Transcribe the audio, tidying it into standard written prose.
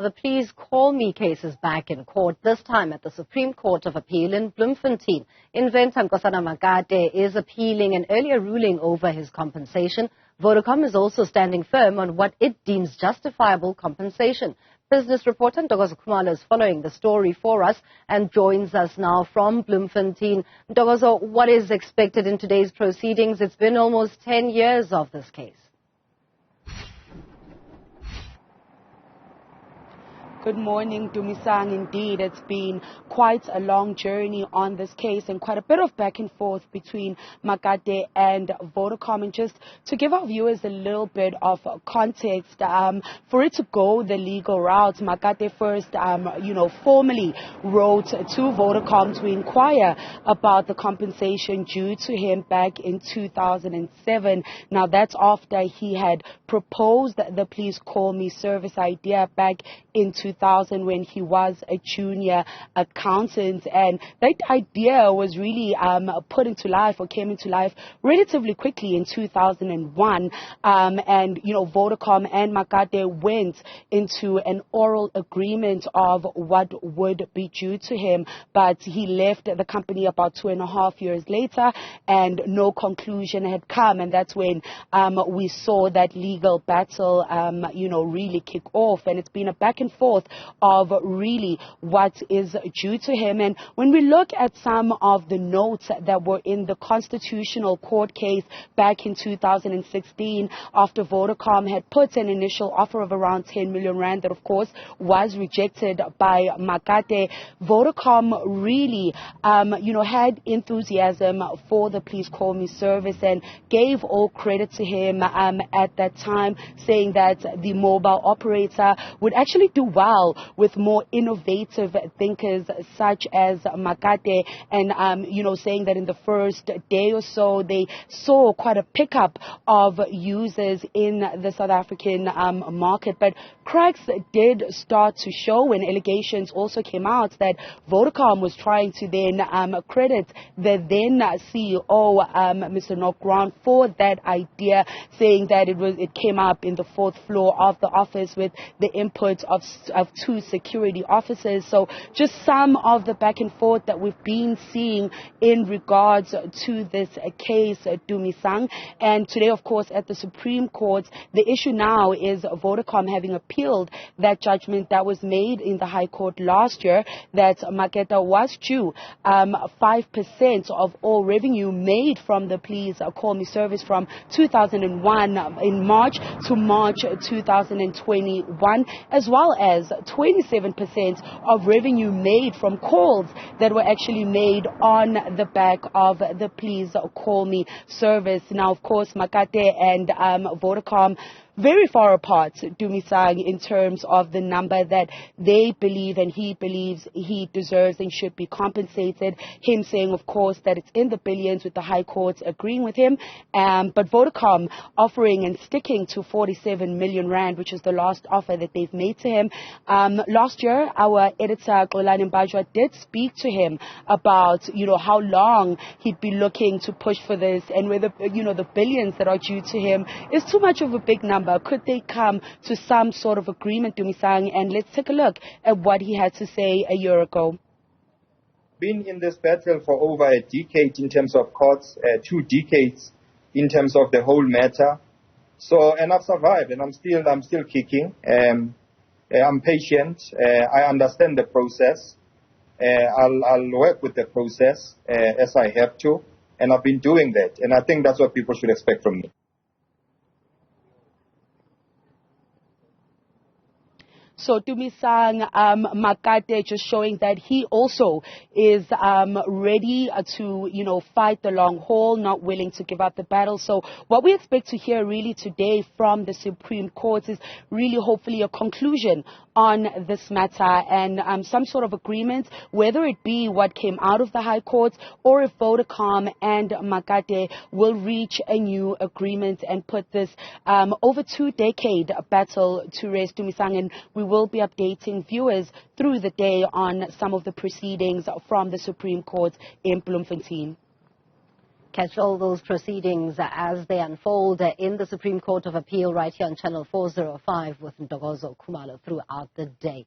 The Please Call Me case is back in court, this time at the Supreme Court of Appeal in Bloemfontein. Inventor Nkosana Makate is appealing an earlier ruling over his compensation. Vodacom is also standing firm on what it deems justifiable compensation. Business reporter Ntokozo Khumalo is following the story for us and joins us now from Bloemfontein. Ntokozo, what is expected in today's proceedings? It's been almost 10 years of this case. Good morning, Dumisang. Indeed, it's been quite a long journey on this case and quite a bit of back and forth between Makate and Vodacom. And just to give our viewers a little bit of context, for it to go the legal route, Makate first, formally wrote to Vodacom to inquire about the compensation due to him back in 2007. Now, that's after he had proposed the Please Call Me service idea back in 2000 when he was a junior accountant, and that idea was really put into life or came into life relatively quickly in 2001, and Vodacom and Makate went into an oral agreement of what would be due to him, but he left the company about 2.5 years later and no conclusion had come, and that's when we saw that legal battle really kick off, and it's been a back and forth of really what is due to him. And when we look at some of the notes that were in the Constitutional Court case back in 2016, after Vodacom had put an initial offer of around 10 million rand that of course was rejected by Makate, Vodacom really had enthusiasm for the Please Call Me service and gave all credit to him at that time, saying that the mobile operator would actually do well with more innovative thinkers such as Makate, and saying that in the first day or so they saw quite a pickup of users in the South African market. But cracks did start to show when allegations also came out that Vodacom was trying to then credit the then CEO, Mr. Nokran, for that idea, saying that it came up in the 4th floor of the office with the input of 2 security officers. So just some of the back and forth that we've been seeing in regards to this case, Dumisang. And today, of course, at the Supreme Court, the issue now is Vodacom having appealed that judgment that was made in the High Court last year that Makate was due 5% of all revenue made from the Please Call Me service from 2001 in March to March 2021, as well as 27% of revenue made from calls that were actually made on the back of the Please Call Me service. Now, of course, Makate and Vodacom very far apart, Dumisang, in terms of the number that they believe and he believes he deserves and should be compensated. Him saying, of course, that it's in the billions, with the High Court agreeing with him, but Vodacom offering and sticking to 47 million rand, which is the last offer that they've made to him. Last year, our editor, Xolani Mbajwa, did speak to him about, how long he'd be looking to push for this and whether, the billions that are due to him is too much of a big number. Could they come to some sort of agreement, Dumisang? And let's take a look at what he had to say a year ago. Been in this battle for over a decade in terms of courts, 2 decades in terms of the whole matter. So, and I've survived, and I'm still kicking. I'm patient. I understand the process. I'll work with the process as I have to, and I've been doing that. And I think that's what people should expect from me. So Dumisang, Makate just showing that he also is ready to, fight the long haul, not willing to give up the battle. So what we expect to hear really today from the Supreme Court is really hopefully a conclusion on this matter and some sort of agreement, whether it be what came out of the High Court or if Vodacom and Makate will reach a new agreement and put this over 2-decade battle to rest, Dumisang. And we will be updating viewers through the day on some of the proceedings from the Supreme Court in Bloemfontein. Catch all those proceedings as they unfold in the Supreme Court of Appeal right here on Channel 405 with Ntokozo Khumalo throughout the day.